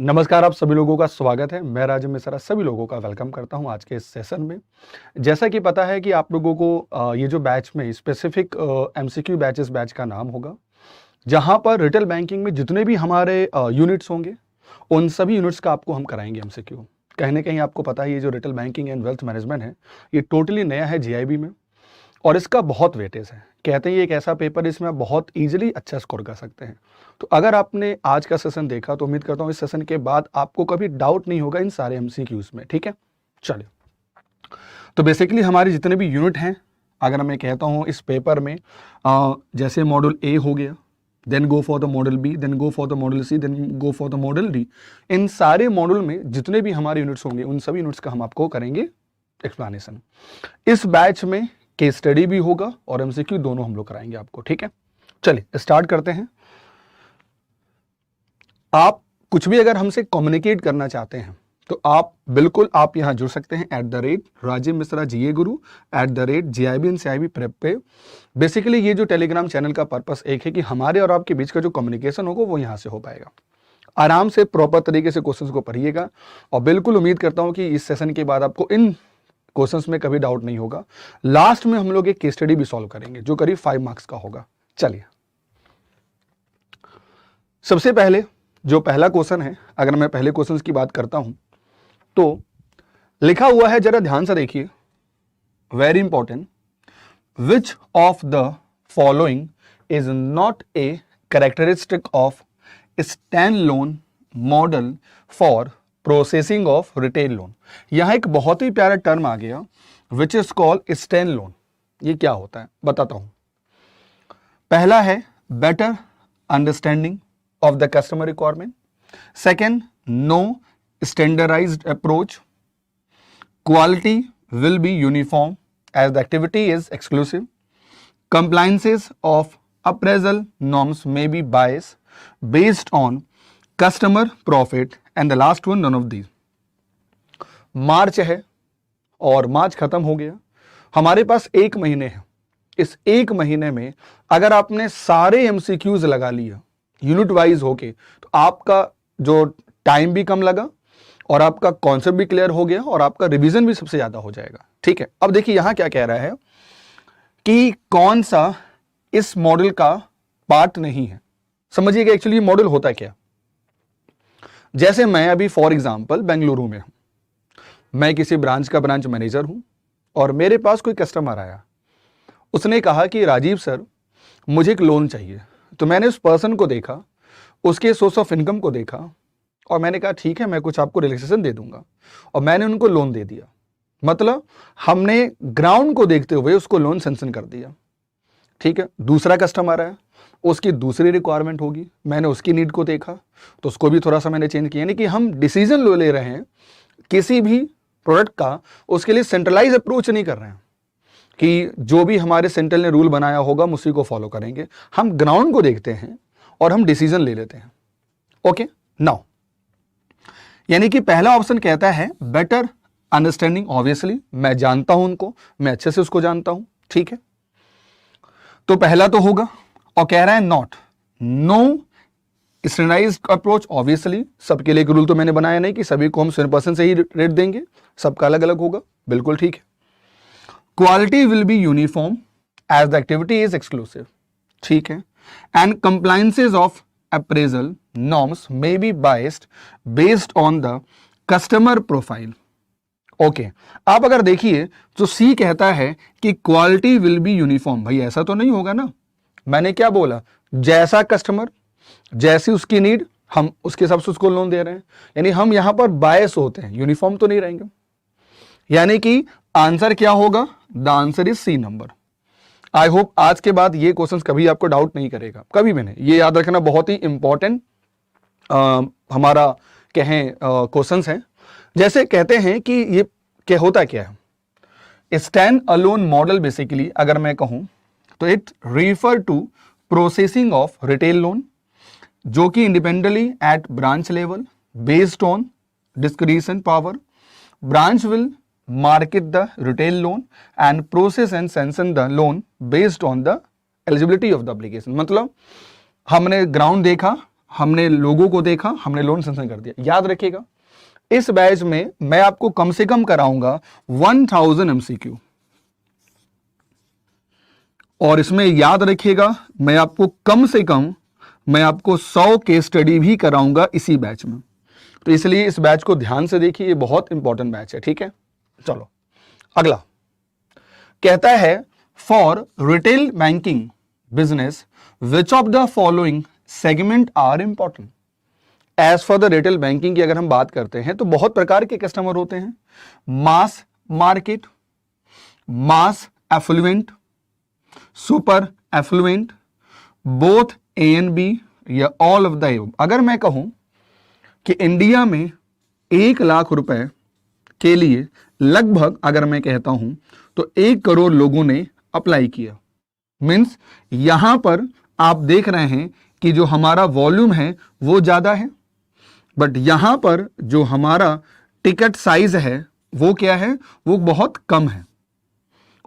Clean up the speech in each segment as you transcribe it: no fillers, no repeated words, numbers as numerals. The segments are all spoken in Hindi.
नमस्कार, आप सभी लोगों का स्वागत है। मैं राजीव मिश्रा सभी लोगों का वेलकम करता हूं आज के इस सेशन में। जैसा कि पता है कि आप लोगों को ये जो बैच में स्पेसिफिक एमसीक्यू बैचेस बैच का नाम होगा, जहां पर रिटेल बैंकिंग में जितने भी हमारे यूनिट्स होंगे, उन सभी यूनिट्स का आपको हम कराएंगे एमसीक्यू। कहीं ना कहीं आपको पता है ये जो retail banking and wealth management है, ये टोटली नया है जीआईबी में और इसका बहुत वेटेज है। कहते हैं ये एक ऐसा पेपर इसमें आप बहुत इजीली अच्छा स्कोर कर सकते हैं। तो अगर आपने आज का सेशन देखा तो उम्मीद करता हूँ इस सेशन के बाद आपको कभी डाउट नहीं होगा इन सारे एमसीक्यूज में। ठीक है, चलिए। तो बेसिकली हमारे जितने भी यूनिट हैं, अगर मैं कहता हूँ इस पेपर में जैसे मॉड्यूल ए हो गया, then go for the model B, then go for the model C, then go for the model D. इन सारे मॉड्यूल में जितने भी हमारे यूनिट्स होंगे उन सभी यूनिट्स का हम आपको करेंगे एक्सप्लेनेशन। इस बैच में केस स्टडी भी होगा और एमसीक्यू दोनों हम लोग कराएंगे आपको। ठीक है, चलिए स्टार्ट करते हैं। आप कुछ भी अगर हमसे कम्युनिकेट करना चाहते हैं तो आप बिल्कुल आप यहां जुड़ सकते हैं @राजीव मिश्रा जीए गुरु @JIB and CIB प्रेप पे। बेसिकली ये जो टेलीग्राम चैनल का पर्पस एक है कि हमारे और आपके बीच का जो कम्युनिकेशन होगा वो यहां से हो पाएगा। आराम से प्रॉपर तरीके से क्वेश्चंस को पढ़िएगा और बिल्कुल उम्मीद करता हूं कि इस सेशन के बाद आपको इन क्वेश्चंस में कभी डाउट नहीं होगा। लास्ट में हम लोग एक केस स्टडी भी सॉल्व करेंगे जो करीब 5 मार्क्स का होगा। चलिए, सबसे पहले जो पहला क्वेश्चन है, अगर मैं पहले क्वेश्चन की बात करता हूं तो लिखा हुआ है, जरा ध्यान से देखिए, very important. Which of the following is not a characteristic of stand loan model for processing of retail loan. यहां एक बहुत ही प्यारा टर्म आ गया, which is called stand loan. ये क्या होता है बताता हूं। पहला है better understanding of the customer requirement. Second, no standardized approach. Quality will be uniform as the activity is exclusive. Compliances of appraisal norms may be biased based on customer profit. And the last one, none of these. मार्च है और मार्च खत्म हो गया, हमारे पास 1 महीने है। इस 1 महीने में अगर आपने सारे एमसीक्यूज लगा लिया यूनिट वाइज होके, तो आपका जो टाइम भी कम लगा और आपका कॉन्सेप्ट भी क्लियर हो गया और आपका रिवीजन भी सबसे ज्यादा हो जाएगा। ठीक है, अब देखिए यहां क्या कह रहा है कि कौन सा इस मॉडल का पार्ट नहीं है। समझिएगा एक्चुअली मॉडल होता क्या। जैसे मैं अभी फॉर एग्जांपल बेंगलुरु में हूं, मैं किसी ब्रांच का ब्रांच मैनेजर हूं और मेरे पास कोई कस्टमर आया, उसने कहा कि राजीव सर मुझे एक लोन चाहिए। तो मैंने उस पर्सन को देखा, उसके सोर्स ऑफ इनकम को देखा और मैंने कहा ठीक है मैं कुछ आपको रिलैक्सेशन दे दूंगा, और मैंने उनको लोन दे दिया। मतलब हमने ग्राउंड को देखते हुए उसको लोन सैंक्शन कर दिया। ठीक है, दूसरा कस्टमर आया, उसकी दूसरी रिक्वायरमेंट होगी, मैंने उसकी नीड को देखा तो उसको भी थोड़ा सा मैंने चेंज किया। यानी कि हम डिसीजन ले रहे हैं किसी भी प्रोडक्ट का, उसके लिए सेंट्रलाइज अप्रोच नहीं कर रहे हैं कि जो भी हमारे सेंट्रल ने रूल बनाया होगा हम उसी को फॉलो करेंगे। हम ग्राउंड को देखते हैं और हम डिसीजन ले लेते हैं। ओके, नाउ यानी कि पहला ऑप्शन कहता है बेटर अंडरस्टैंडिंग। ऑब्वियसली मैं जानता हूं उनको, मैं अच्छे से उसको जानता हूं। ठीक है, तो पहला तो होगा। और कह रहा है not no standardised approach. Obviously सबके लिए एक रूल तो मैंने बनाया नहीं कि सभी को हम 100% से ही रेट देंगे, सबका अलग अलग होगा। बिल्कुल ठीक है। Quality will be uniform as the activity is exclusive. ठीक है, and compliances of appraisal norms may be biased based on the customer profile. Okay, आप अगर देखिए तो C कहता है कि quality will be uniform। भाई ऐसा तो नहीं होगा ना, मैंने क्या बोला, जैसा कस्टमर जैसी उसकी नीड हम उसके हिसाब से उसको लोन दे रहे हैं। यानी हम यहां पर बायस होते हैं, यूनिफॉर्म तो नहीं रहेंगे। यानी कि आंसर क्या होगा, the answer is C number. I hope आज के बाद ये क्वेश्चन कभी आपको डाउट नहीं करेगा, कभी भी नहीं। ये याद रखना बहुत ही इंपॉर्टेंट हमारा कहें क्वेश्चंस हैं। जैसे कहते हैं कि ये क्या होता क्या है स्टैंड अलोन मॉडल। बेसिकली अगर मैं कहूं तो it refer to processing of retail loan जो कि independently at branch level based on discretion power. Branch will market the retail loan and process and sanction the loan based on the eligibility of the application। मतलब हमने ग्राउंड देखा, हमने लोगों को देखा, हमने लोन सेंक्शन कर दिया। याद रखिएगा, इस बैच में मैं आपको कम से कम कराऊंगा 1000 MCQ, और इसमें याद रखिएगा मैं आपको कम से कम 100 केस स्टडी भी कराऊंगा इसी बैच में। तो इसलिए इस बैच को ध्यान से देखिए, ये बहुत इंपॉर्टेंट बैच है, ठीक है। चलो अगला कहता है, for retail banking business which of the following segment are important. As for the retail banking की अगर हम बात करते हैं तो बहुत प्रकार के कस्टमर होते हैं, mass market, mass affluent, super affluent, both A and B, या ऑल ऑफ द एबव। अगर मैं कहूं कि इंडिया में 1 लाख रुपए के लिए लगभग अगर मैं कहता हूं तो 1 करोड़ लोगों ने अप्लाई किया, मीन्स यहां पर आप देख रहे हैं कि जो हमारा वॉल्यूम है वो ज्यादा है, बट यहां पर जो हमारा टिकट साइज है वो क्या है, वो बहुत कम है,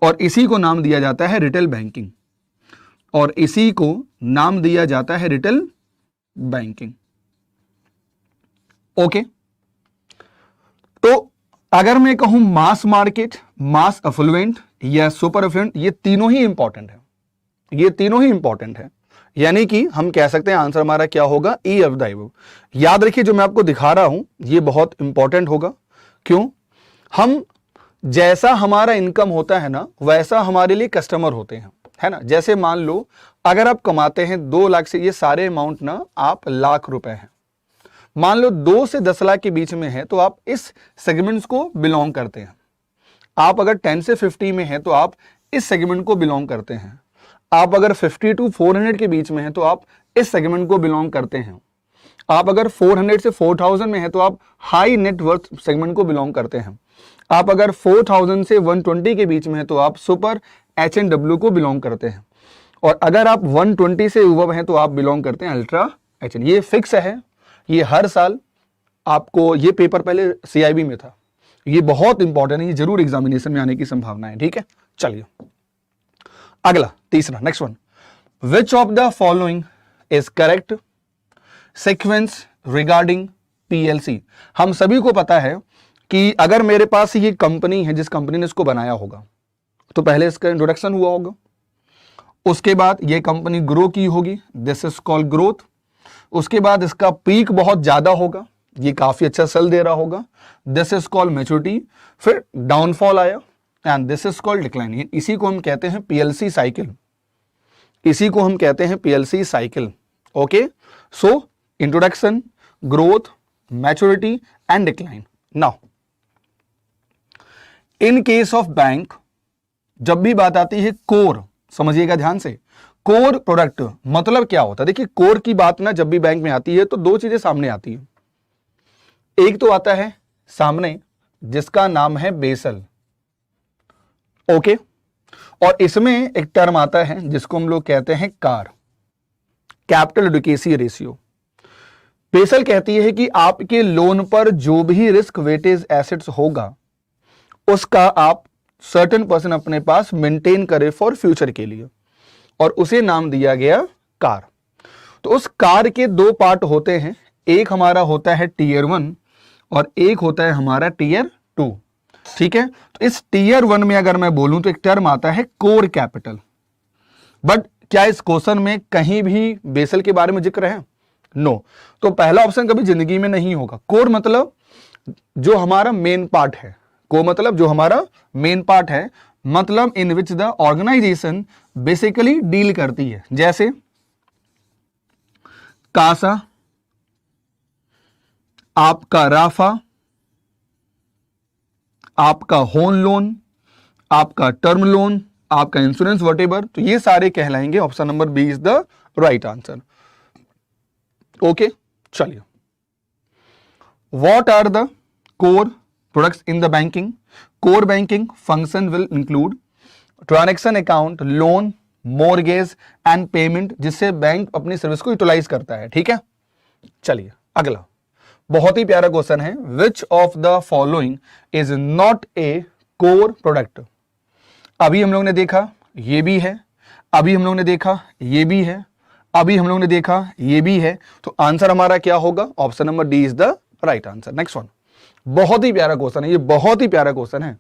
और इसी को नाम दिया जाता है रिटेल बैंकिंग, और इसी को नाम दिया जाता है रिटेल बैंकिंग। ओके, तो अगर मैं कहूं मास मार्केट, मास अफ्लुएंट या सुपर अफ्लुएंट, ये तीनों ही इंपॉर्टेंट है, ये तीनों ही इंपॉर्टेंट है, यानी कि हम कह सकते हैं आंसर हमारा क्या होगा, ई ऑफ द अबव। याद रखिए जो मैं आपको दिखा रहा हूं ये बहुत इंपॉर्टेंट होगा, क्यों, हम जैसा हमारा इनकम होता है ना वैसा हमारे लिए कस्टमर होते हैं, है ना। जैसे मान लो अगर आप कमाते हैं 2 लाख से, ये सारे अमाउंट ना आप लाख रुपए हैं, मान लो 2 से 10 लाख के बीच में है तो आप इस सेगमेंट्स को बिलोंग करते हैं। आप अगर 10 से 50 में है तो आप इस सेगमेंट को बिलोंग करते हैं। आप अगर 50 to 400 के बीच में है तो आप इस सेगमेंट को बिलोंग करते हैं। आप अगर 400 से 4000 में है तो आप हाई नेटवर्थ सेगमेंट को बिलोंग करते हैं। आप अगर 4000 से 120 के बीच में है तो आप सुपर H&W को बिलोंग करते हैं, और अगर आप 120 से ऊपर हैं तो आप बिलोंग करते हैं अल्ट्रा H। ये फिक्स है, ये हर साल आपको, ये पेपर पहले CIB में था, ये बहुत इंपॉर्टेंट है, ये जरूर एग्जामिनेशन में आने की संभावना है, ठीक है। चलिए अगला तीसरा, next one, which of the following is correct sequence regarding PLC। हम सभी को पता है कि अगर मेरे पास ये कंपनी है, जिस कंपनी ने इसको बनाया होगा तो पहले इसका इंट्रोडक्शन हुआ होगा, उसके बाद ये कंपनी ग्रो की होगी, दिस इज कॉल्ड ग्रोथ, उसके बाद इसका पीक बहुत ज्यादा होगा, ये काफी अच्छा सेल दे रहा होगा, दिस इज कॉल्ड मैच्योरिटी, फिर डाउनफॉल आया and this is called decline. इसी को हम कहते हैं PLC साइकिल, इसी को हम कहते हैं PLC cycle. Okay, so introduction, growth, maturity and decline. Now in case of bank जब भी बात आती है कोर, समझिएगा ध्यान से, कोर प्रोडक्ट मतलब क्या होता है। देखिए कोर की बात ना जब भी बैंक में आती है तो 2 चीजें सामने आती है, एक तो आता है सामने जिसका नाम है बेसल, ओके, और इसमें एक टर्म आता है जिसको हम लोग कहते हैं car, capital adequacy ratio. Basel कहती है कि आपके लोन पर जो भी रिस्क वेटेज एसेट्स होगा उसका आप सर्टेन % अपने पास मेंटेन करें फॉर फ्यूचर के लिए, और उसे नाम दिया गया कार। तो उस कार के 2 पार्ट होते हैं, एक हमारा होता है टीयर 1 और एक होता है हमारा टीयर 2, ठीक है। तो इस टीयर 1 में अगर मैं बोलूं तो एक टर्म आता है कोर कैपिटल, बट क्या इस क्वेश्चन में कहीं भी बेसल के बारे में जिक्र है? नो। तो पहला ऑप्शन कभी जिंदगी में नहीं होगा। कोर मतलब जो हमारा मेन पार्ट है, को मतलब जो हमारा मेन पार्ट है, मतलब इन which the organisation basically deal करती है, जैसे कासा, आपका राफा, आपका होम लोन, आपका टर्म लोन, आपका इंश्योरेंस वटेवर, तो ये सारे कहलाएंगे। Option number B is the right answer. Okay, चलिए, what are the core products in the banking? Core banking function will include transaction account, loan, mortgage and payment, जिससे बैंक अपनी सर्विस को यूटिलाइज करता है, ठीक है। चलिए अगला, बहुत ही प्यारा क्वेश्चन है, which of the following is not a core product? अभी हम लोग ने देखा ये भी है, अभी हम लोग ने देखा ये भी है, अभी हम लोगों ने देखा ये भी है, तो आंसर हमारा क्या होगा? Option number D is the right answer. Next one, बहुत ही प्यारा क्वेश्चन है, ये बहुत ही प्यारा क्वेश्चन है।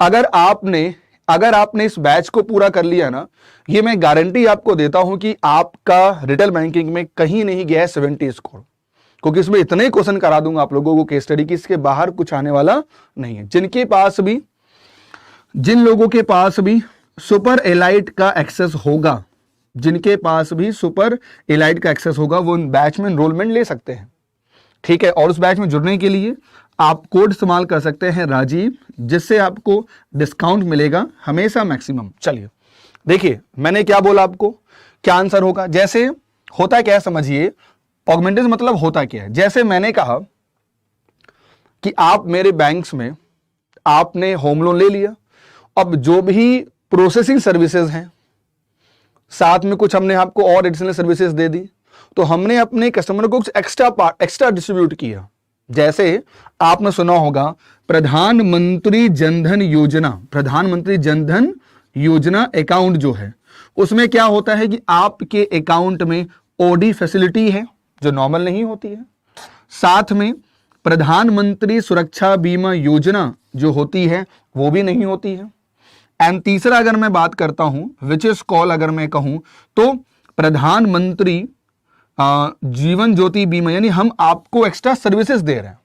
अगर आपने इस बैच को पूरा कर लिया ना, ये मैं गारंटी आपको देता हूं कि आपका रिटेल बैंकिंग में कहीं नहीं गया है 70 स्कोर, क्योंकि इसमें इतने क्वेश्चन करा दूंगा आप लोगों को केस स्टडी की, इसके बाहर कुछ आने वाला नहीं है। जिन लोगों के पास भी सुपर एलाइट का एक्सेस होगा, जिनके पास भी सुपर एलाइट का एक्सेस होगा, वो बैच में एनरोलमेंट ले सकते हैं, ठीक है। और उस बैच में जुड़ने के लिए आप कोड इस्तेमाल कर सकते हैं राजीव, जिससे आपको डिस्काउंट मिलेगा हमेशा मैक्सिमम। चलिए देखिए, मैंने क्या बोला आपको, क्या आंसर होगा। जैसे होता क्या है समझिए, ऑगमेंटेशन मतलब होता क्या है। जैसे मैंने कहा कि आप मेरे बैंक्स में आपने होम लोन ले लिया, अब जो भी प्रोसेसिंग सर्विसेज हैं, साथ में कुछ हमने आपको और एडिशनल सर्विसेज दे दी, तो हमने अपने कस्टमर को कुछ एक्स्ट्रा डिस्ट्रीब्यूट किया। जैसे आपने सुना होगा प्रधानमंत्री जनधन योजना, प्रधानमंत्री जनधन योजना अकाउंट जो है, उसमें क्या होता है कि आपके अकाउंट में ओडी फैसिलिटी है जो नॉर्मल नहीं होती है, साथ में प्रधानमंत्री सुरक्षा बीमा योजना जो होती है वो भी नहीं होती है। एंड तीसरा अगर मैं बात करता हूं विच इज कॉल, अगर मैं कहूं तो प्रधानमंत्री जीवन ज्योति बीमा, यानी हम आपको एक्स्ट्रा सर्विसेज दे रहे हैं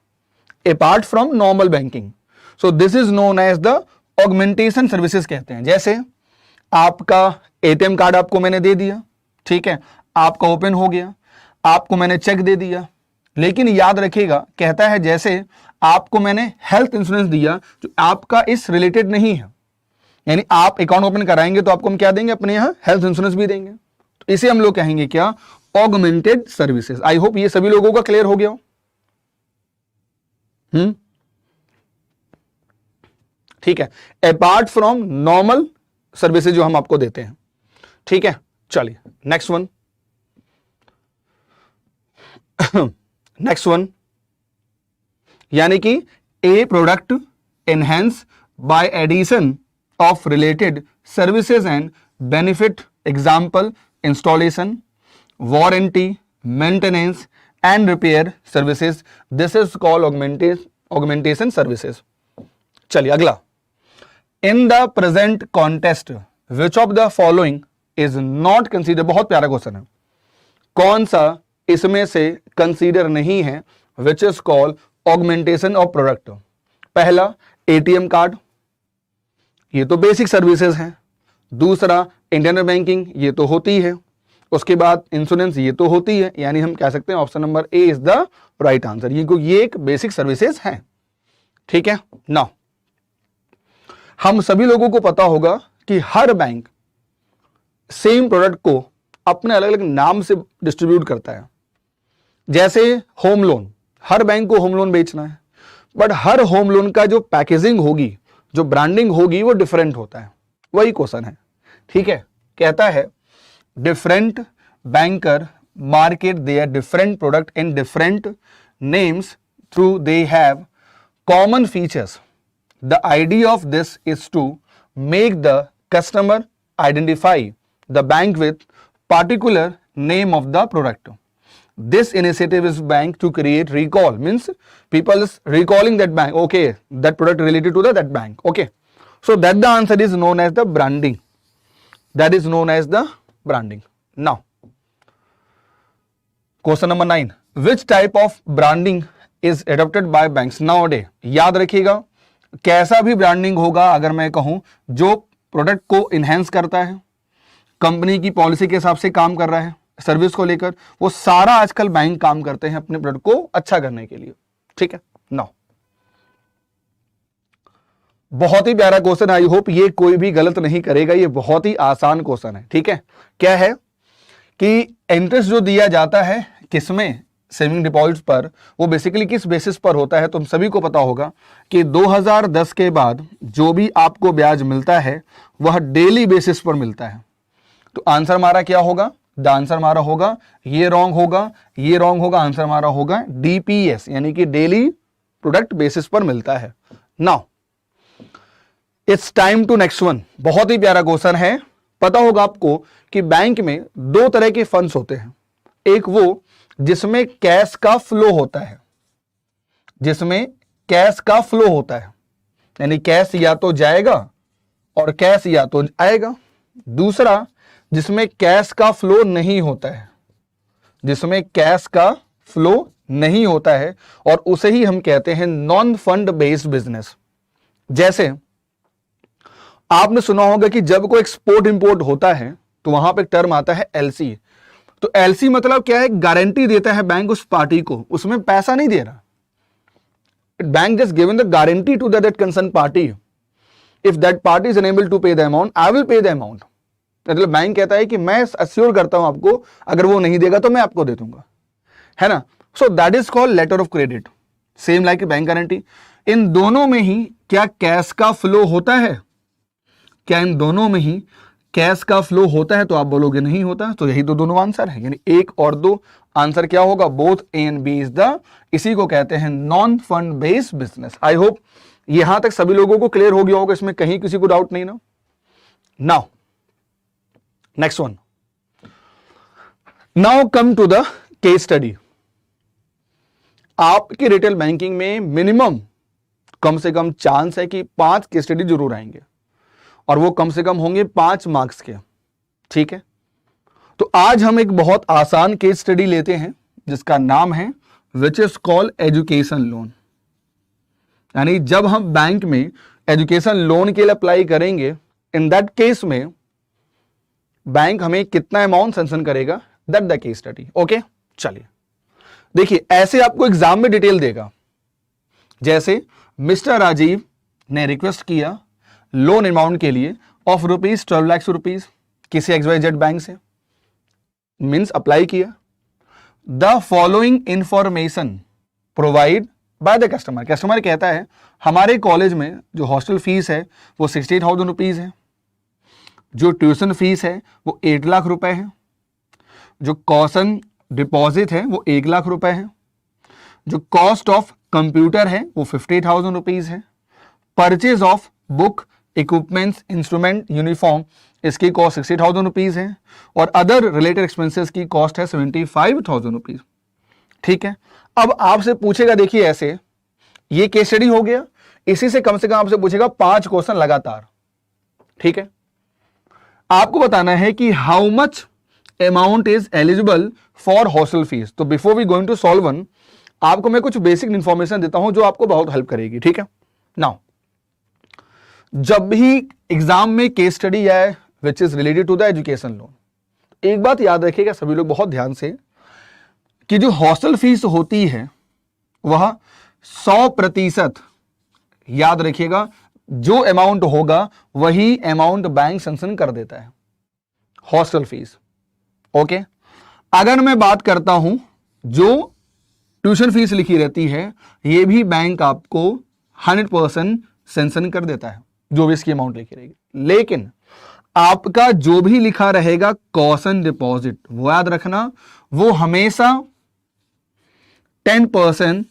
apart from normal banking. So this is known as the augmentation services कहते हैं। जैसे आपका एटीएम कार्ड आपको मैंने दे दिया, ठीक है, आपका ओपन हो गया, आपको मैंने चेक दे दिया, लेकिन याद रखिएगा कहता है जैसे आपको मैंने हेल्थ इंश्योरेंस दिया जो आपका इस रिलेटेड नहीं है, यानी आप अकाउंट ओपन कराएंगे तो आपको हम क्या देंगे, अपने यहां हेल्थ इंश्योरेंस भी देंगे, तो इसे हम लोग कहेंगे क्या, ऑगमेंटेड सर्विसेज। आई होप ये सभी लोगों का क्लियर हो गया हो। ठीक है, अपार्ट फ्रॉम नॉर्मल सर्विसेज जो हम आपको देते हैं, ठीक है। चलिए नेक्स्ट वन, नेक्स्ट वन, यानी कि a product enhance by addition of related services and benefit, example installation, warranty, maintenance and repair services. This is called augmentation services. चलिए अगला, in the present context which of the following is not considered, बहुत प्यारा क्वेश्चन है, कौन सा इसमें से कंसीडर नहीं है, which is called augmentation of product। पहला एटीएम कार्ड, ये तो बेसिक सर्विसेज हैं। दूसरा इंटरनेट बैंकिंग, ये तो होती है। उसके बाद इंश्योरेंस, ये तो होती है, यानी हम कह सकते हैं option number A is the right answer. ये एक बेसिक सर्विसेज है, ठीक है ना। हम सभी लोगों को पता होगा कि हर बैंक सेम प्रोडक्ट को अपने अलग अलग नाम से डिस्ट्रीब्यूट करता है। जैसे होम लोन, हर बैंक को होम लोन बेचना है, बट हर होम लोन का जो पैकेजिंग होगी, जो ब्रांडिंग होगी, वो डिफरेंट होता है। वही क्वेश्चन है, ठीक है। कहता है different banker market there different product in different names through they have common features. The idea of this is to make the customer identify the bank with particular name of the product. This initiative is bank to create recall, means people is recalling that bank, okay, that product related to that bank, okay. So that the answer is known as the branding. That is known as the branding. Now question number 9, which type of branding is adopted by banks nowadays? याद रखिएगा, कैसा भी ब्रांडिंग होगा, अगर मैं कहूं जो प्रोडक्ट को इनहेंस करता है, कंपनी की पॉलिसी के हिसाब से काम कर रहा है, सर्विस को लेकर, वो सारा आजकल बैंक काम करते हैं अपने प्रोडक्ट को अच्छा करने के लिए, ठीक है। नाउ बहुत ही प्यारा क्वेश्चन, आई होप ये कोई भी गलत नहीं करेगा, ये बहुत ही आसान क्वेश्चन है, ठीक है। क्या है कि इंटरेस्ट जो दिया जाता है किसमें, सेविंग डिपॉजिट पर, वो बेसिकली किस बेसिस पर होता है। तुम सभी को पता होगा कि 2010 के बाद जो भी आपको ब्याज मिलता है वह डेली बेसिस पर मिलता है। तो आंसर हमारा क्या होगा, द आंसर हमारा होगा, ये रॉन्ग होगा, ये रॉन्ग होगा, आंसर हमारा होगा डीपीएस, यानी कि डेली प्रोडक्ट बेसिस पर मिलता है। Now it's time to next one, बहुत ही प्यारा क्वेश्चन है, पता होगा आपको कि बैंक में दो तरह के फंड्स होते हैं, एक वो जिसमें कैश का फ्लो होता है, जिसमें कैश का फ्लो होता है, यानी कैश या तो जाएगा और कैश या तो आएगा। दूसरा जिसमें कैश का फ्लो नहीं होता है, जिसमें कैश का फ्लो नहीं होता है, और उसे ही हम कहते हैं नॉन फंड बेस्ड बिजनेस। जैसे आपने सुना होगा कि जब कोई एक्सपोर्ट इंपोर्ट होता है तो वहां पे एक टर्म आता है एलसी। तो एलसी मतलब क्या है, गारंटी देता है बैंक उस पार्टी को, उसमें पैसा नहीं दे रहा, bank just given the guarantee to that concern party, if that party is unable to pay the amount I will pay the amount. मतलब बैंक कहता है कि मैं अश्योर करता हूं आपको, अगर वो नहीं देगा तो मैं आपको दे दूंगा, है ना। So that is called letter of credit, same like bank guarantee. इन दोनों में ही क्या कैश का फ्लो होता है? क्या इन दोनों में ही कैश का फ्लो होता है? तो आप बोलोगे नहीं होता, तो यही तो दोनों आंसर है, यानी एक और दो आंसर क्या होगा, both A and B is the, इसी को कहते हैं non fund based business. I hope यहां तक सभी लोगों को क्लियर हो गया होगा, इसमें कहीं किसी को डाउट नहीं ना। Now next one, now come to the case study. आपकी रिटेल बैंकिंग में मिनिमम कम से कम चांस है कि 5 केस स्टडी जरूर आएंगे, और वो कम से कम होंगे 5 मार्क्स के, ठीक है। तो आज हम एक बहुत आसान केस स्टडी लेते हैं जिसका नाम है which is called education loan. यानी जब हम बैंक में एजुकेशन लोन के लिए अप्लाई करेंगे, इन दैट केस में बैंक हमें कितना अमाउंट सैंक्शन करेगा, that the case study. Okay, चलिए देखिए, ऐसे आपको एग्जाम में डिटेल देगा। जैसे मिस्टर राजीव ने रिक्वेस्ट किया लोन अमाउंट के लिए ऑफ ₹12 लाख किसी XYZ बैंक से, मीन्स अप्लाई किया। The following information provide by the customer. Customer कहता है हमारे कॉलेज में जो हॉस्टल फीस है वो 68,000 रुपीज है, जो ट्यूशन फीस है वो 8 लाख रुपए है, जो कॉशन डिपॉजिट है वो 1 लाख रुपए है, जो कॉस्ट ऑफ कंप्यूटर है वो 50,000 रुपीज है, purchase of book equipments instrument uniform इसकी कॉस्ट 60,000 रुपीज है, और अदर रिलेटेड एक्सपेंसेस की कॉस्ट है 75,000 रुपीज। ठीक है, अब आपसे पूछेगा, देखिए ऐसे ये केस स्टडी हो गया, इसी से कम आपसे पूछेगा 5 क्वेश्चन लगातार। ठीक है, आपको बताना है कि how much amount is eligible for hostel fees. तो before we going to solve one, आपको मैं कुछ बेसिक इंफॉर्मेशन देता हूं जो आपको बहुत हेल्प करेगी। ठीक है, नाउ जब भी एग्जाम में केस स्टडी आए which is related to the education loan, एक बात याद रखिएगा सभी लोग बहुत ध्यान से, कि जो हॉस्टल फीस होती है वह 100% याद रखिएगा, जो अमाउंट होगा वही अमाउंट बैंक सैंक्शन कर देता है, हॉस्टल फीस। ओके, अगर मैं बात करता हूं जो ट्यूशन फीस लिखी रहती है, यह भी बैंक आपको 100% सैंक्शन कर देता है, जो भी इसकी अमाउंट लिखी रहेगी। लेकिन आपका जो भी लिखा रहेगा कॉशन डिपॉजिट, वो याद रखना, वो हमेशा 10%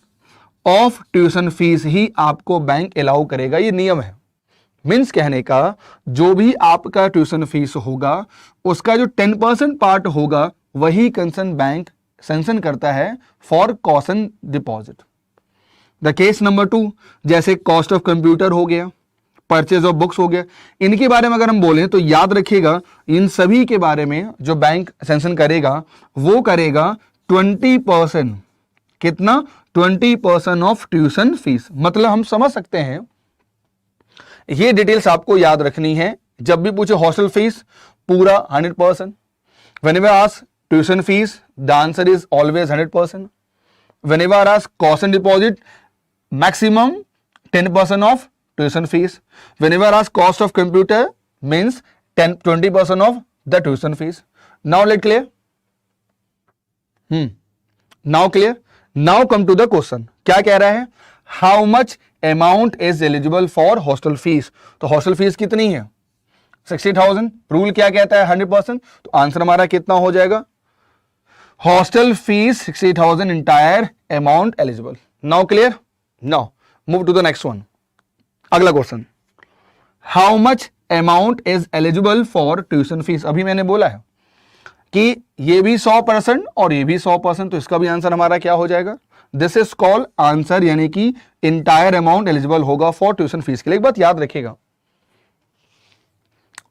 ऑफ ट्यूशन फीस ही आपको बैंक अलाउ करेगा, ये नियम है। मीन्स कहने का, जो भी आपका ट्यूशन फीस होगा उसका जो 10% पार्ट होगा वही कंसर्न बैंक सैंक्शन करता है for caution deposit. The case number 2, जैसे कॉस्ट ऑफ कंप्यूटर हो गया, परचेज ऑफ बुक्स हो गया, इनके बारे में अगर हम बोलें तो याद रखिएगा, इन सभी के बारे में जो बैंक सैंक्शन करेगा वो करेगा 20%। कितना? 20% ऑफ ट्यूशन फीस। मतलब हम समझ सकते हैं, ये डिटेल्स आपको याद रखनी है। जब भी पूछे हॉस्टल फीस, पूरा 100%। Whenever ask tuition fees, the answer is always 100%। Whenever ask caution deposit, maximum 10% of tuition fees. Whenever ask cost of computer, means 20% of the tuition fees. Now let clear, now clear. Now come to the question, क्या कह रहा है, how much amount is eligible for hostel fees. तो हॉस्टल फीस कितनी है? 60,000। रूल क्या कहता है? 100%। तो आंसर हमारा कितना हो जाएगा? Hostel fees 60,000 entire amount eligible. Now clear. Now move to the next one. अगला question, how much amount is eligible for tuition fees. अभी मैंने बोला है कि ये भी 100% और ये भी 100%, तो इसका भी आंसर हमारा क्या हो जाएगा, दिस इज कॉल्ड आंसर, यानी कि इंटायर अमाउंट एलिजिबल होगा फॉर ट्यूशन फीस के लिए। एक बात याद रखिएगा,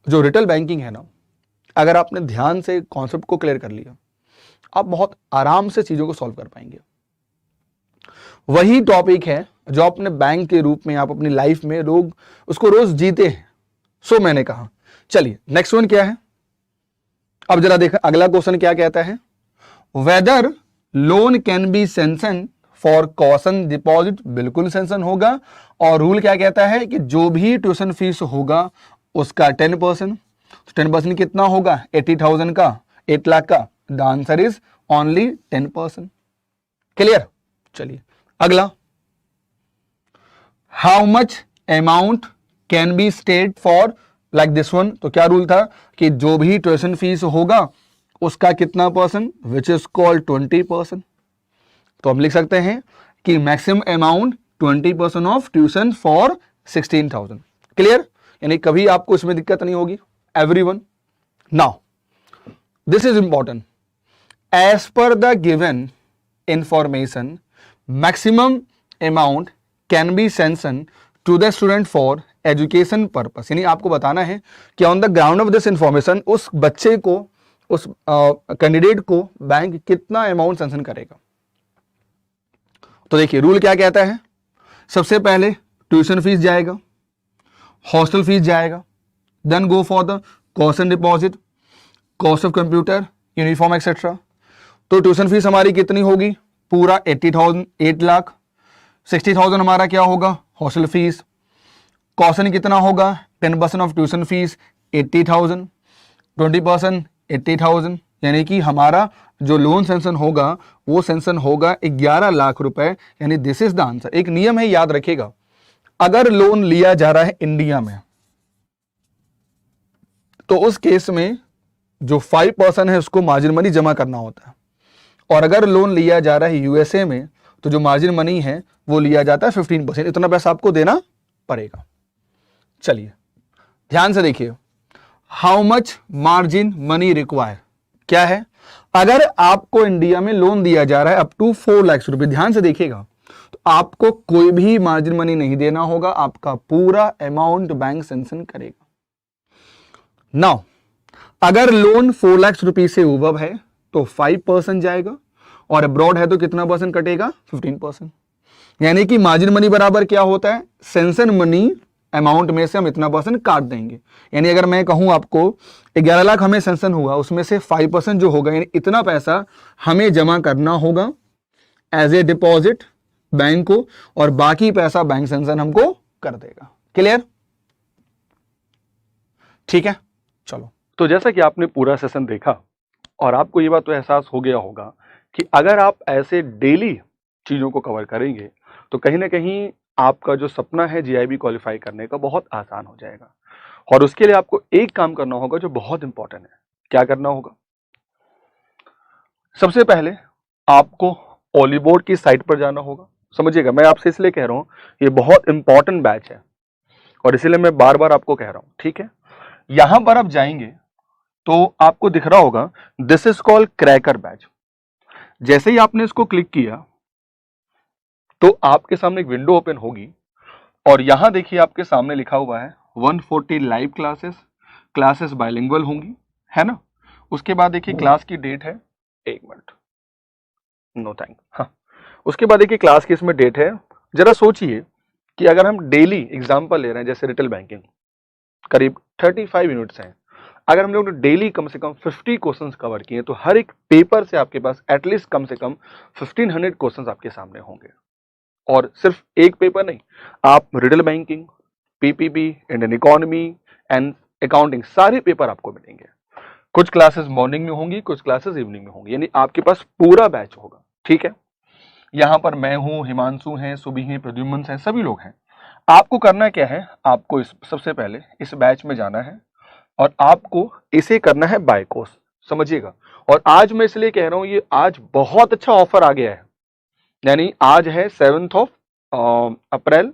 जो रिटेल बैंकिंग है ना, अगर आपने ध्यान से कॉन्सेप्ट को क्लियर कर लिया, आप बहुत आराम से चीजों को सॉल्व कर पाएंगे। वही टॉपिक है जो अपने बैंक के रूप में आप अपनी लाइफ में लोग उसको रोज जीते हैं। सो मैंने कहा चलिए नेक्स्ट वन क्या है, अब जरा देखा अगला क्वेश्चन क्या कहता है, whether loan can be sanction for caution deposit. बिल्कुल सैंक्शन होगा, और रूल क्या कहता है कि जो भी ट्यूशन फीस होगा उसका 10%। 10% कितना होगा, 80,000 का, 8 लाख का। The answer is only 10%। Clear. चलिए अगला, how much amount can B state for like this one. तो क्या रूल था कि जो भी ट्यूशन फीस होगा उसका कितना परसेंट, विच इज कॉल्ड 20%। तो हम लिख सकते हैं कि maximum amount 20% of tuition for 16,000। Clear, यानी कभी आपको इसमें दिक्कत नहीं होगी everyone. Now this is important, as per the given information maximum amount can be sanction to the student for education purpose. यानी आपको बताना है कि on the ground of this information उस बच्चे को, उस कैंडिडेट को बैंक कितना अमाउंट सैंक्शन करेगा। तो देखिए रूल क्या कहता है, सबसे पहले ट्यूशन फीस जाएगा, हॉस्टल फीस जाएगा, then go for the caution deposit, cost of computer, uniform etcetera. तो ट्यूशन फीस हमारी कितनी होगी, पूरा 80,000, 8 लाख। 60,000 हमारा क्या होगा, हॉस्टल फीस। कॉशन कितना होगा, 10% ऑफ ट्यूशन फीस 80,000, 20% 80,000, यानी कि हमारा जो लोन सेंक्शन होगा वो सेंक्शन होगा 11 लाख रुपए। यानी दिस इज द आंसर। एक नियम है, याद रखिएगा, अगर लोन लिया जा रहा है इंडिया में तो उस केस में जो 5% है उसको मार्जिन मनी जमा करना होता है, और अगर लोन लिया जा रहा है यूएसए में तो जो मार्जिन मनी है वो लिया जाता है 15%। इतना पैसा आपको देना पड़ेगा। चलिए ध्यान से देखिए, how much margin money require क्या है। अगर आपको इंडिया में लोन दिया जा रहा है अप टू 4 लाख रुपए, ध्यान से देखिएगा, तो आपको कोई भी मार्जिन मनी नहीं देना होगा, आपका पूरा अमाउंट बैंक सैंक्शन करेगा। नाउ अगर लोन 4 लाख रुपए से उबव है तो 5% जाएगा, और अब्रॉड है तो कितना परसेंट कटेगा, 15%। यानी कि मार्जिन मनी बराबर क्या होता है, सैंक्शन मनी अमाउंट में से हम इतना परसेंट काट देंगे। यानी अगर मैं कहूं आपको 11 लाख हमें सैंक्शन हुआ, उसमें से 5% जो होगा, यानी इतना पैसा हमें जमा करना होगा एज ए डिपॉजिट बैंक को, और बाकी पैसा बैंक सैंक्शन हमको कर देगा। क्लियर, ठीक है। चलो, तो जैसा कि आपने पूरा सेशन देखा और आपको ये बात तो एहसास हो गया होगा कि अगर आप ऐसे डेली चीजों को कवर करेंगे तो कहीं ना कहीं आपका जो सपना है जीआईबी क्वालिफाई करने का बहुत आसान हो जाएगा। और उसके लिए आपको एक काम करना होगा जो बहुत इंपॉर्टेंट है। क्या करना होगा, सबसे पहले आपको ओलीबोर्ड की साइट पर जाना होगा। समझिएगा, मैं आपसे इसलिए कह रहा हूं ये बहुत इंपॉर्टेंट बैच है और इसीलिए मैं बार बार आपको कह रहा हूं, ठीक है। यहां पर आप जाएंगे तो आपको दिख रहा होगा this is called cracker batch. जैसे ही आपने इसको क्लिक किया तो आपके सामने एक विंडो ओपन होगी, और यहां देखिए आपके सामने लिखा हुआ है 140 लाइव क्लासेस बाइलिंगुअल होंगी, है ना। उसके बाद देखिए क्लास की डेट है, एक मिनट, नो थैंक, हाँ, उसके बाद देखिए क्लास की इसमें डेट है। जरा सोचिए कि अगर हम डेली एग्जाम्पल ले रहे हैं, जैसे रिटेल बैंकिंग करीब 35 यूनिट्स हैं, अगर हम लोग डेली कम से कम 50 क्वेश्चंस कवर किए तो हर एक पेपर से आपके पास एटलीस्ट कम से कम 1500 क्वेश्चंस आपके सामने होंगे। और सिर्फ एक पेपर नहीं, आप retail banking, PPB, Indian economy and accounting सारे पेपर आपको मिलेंगे। कुछ क्लासेस मॉर्निंग में होंगी, कुछ क्लासेस इवनिंग में होंगी, यानी आपके पास पूरा बैच होगा, ठीक है। यहां पर मैं हूं, हिमांशु हैं, सुबी हैं, प्रद्युम्न हैं, सभी लोग हैं। आपको करना क्या है, आपको सबसे पहले इस बैच में जाना है और आपको इसे करना है बाय कोर्स, समझिएगा। और आज मैं इसलिए कह रहा हूं, ये आज बहुत अच्छा ऑफर आ गया है, यानी आज है 7 अप्रैल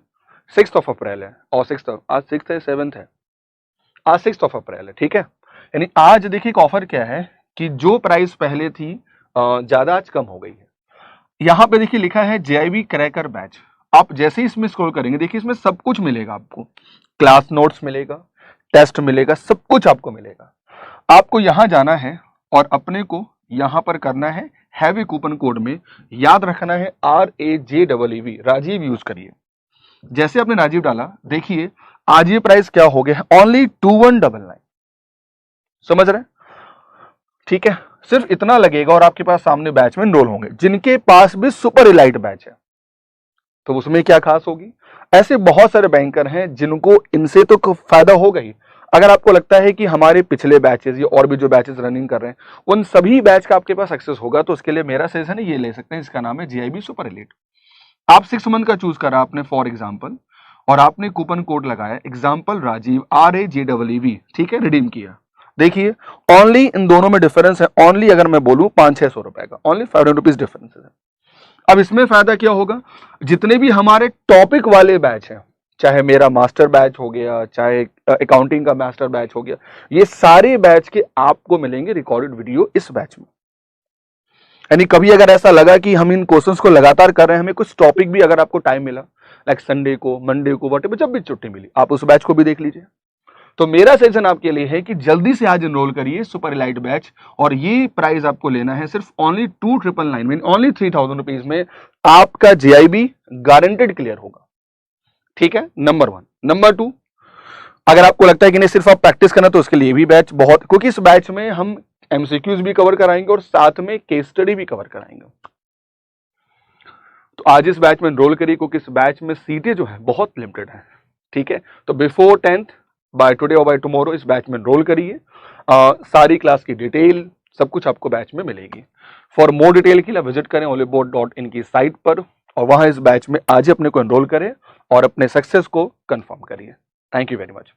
6 अप्रैल है और आज 6 है 7 है, आज 6 अप्रैल है, ठीक है। यानी आज देखिए एक ऑफर क्या है कि जो प्राइस पहले थी ज्यादा आज कम हो गई है। यहां पे देखिए लिखा है JIB क्रैकर बैच। आप जैसे ही इसमें स्क्रॉल करेंगे देखिए इसमें सब कुछ मिलेगा आपको, क्लास नोट्स मिलेगा, टेस्ट मिलेगा, सब कुछ आपको मिलेगा। आपको यहां जाना है और अपने को यहां पर करना है हैवी कूपन कोड में, याद रखना है RAJEEV, राजीव यूज करिए। जैसे आपने राजीव डाला देखिए आज ये प्राइस क्या हो गया है, ओनली 2199, समझ रहे हैं, ठीक है। सिर्फ इतना लगेगा और आपके पास सामने बैच में एनरोल होंगे जिनके पास भी सुपर इलाइट बैच है, तो उसमें क्या खास होगी। ऐसे बहुत सारे बैंकर हैं जिनको इनसे तो फायदा होगा ही। अगर आपको लगता है कि हमारे पिछले बैचेस या और भी जो बैचेस रनिंग कर रहे हैं उन सभी बैच का आपके पास एक्सेस होगा, तो उसके लिए मेरा सजेशन है ये ले सकते हैं, इसका नाम है JIB सुपर इलीट। आप 6 मंथ का चूज करा आपने फॉर एग्जाम्पल, और आपने कूपन कोड लगाया एग्जाम्पल राजीव RAJEEV, ठीक है, रिडीम किया। देखिए ओनली इन दोनों में डिफरेंस है, ओनली अगर मैं बोलूं 500-600 रुपए का, ओनली 500 रुपीज डिफरेंस है। अब इसमें फायदा क्या होगा, जितने भी हमारे टॉपिक वाले बैच हैं, चाहे मेरा मास्टर बैच हो गया, चाहे अकाउंटिंग का मास्टर बैच हो गया, ये सारे बैच के आपको मिलेंगे रिकॉर्डेड वीडियो इस बैच में। यानी कभी अगर ऐसा लगा कि हम इन क्वेश्चंस को लगातार कर रहे हैं, हमें कुछ टॉपिक भी अगर आपको टाइम मिला लाइक संडे को, मंडे को, वट जब भी छुट्टी मिली आप उस बैच को भी देख लीजिए। तो मेरा सजेशन आपके लिए है कि जल्दी से आज एनरोल करिए सुपर इलाइट बैच, और ये प्राइस आपको लेना है सिर्फ ओनली 2999 में, ओनली 3000 रुपीज में आपका JIB गारंटेड क्लियर होगा, ठीक है। नंबर 1। नंबर 2, अगर आपको लगता है कि नहीं सिर्फ आप प्रैक्टिस करना, तो उसके लिए भी बैच बहुत, क्योंकि इस बैच में हम MCQs भी कवर कराएंगे और साथ में केस स्टडी भी कवर कराएंगे। तो आज इस बैच में एनरोल करिए क्योंकि इस बैच में सीटें जो है बहुत लिमिटेड है, ठीक है। तो बिफोर 10th बाय टुडे और बाय टुमारो इस बैच में एनरोल करिए। सारी क्लास की डिटेल सब कुछ आपको बैच में मिलेगी। फॉर मोर डिटेल के लिए विजिट करें oliboard.in की साइट पर, और वहां इस बैच में आज ही अपने को एनरोल करें और अपने सक्सेस को कंफर्म करिए। Thank you very much.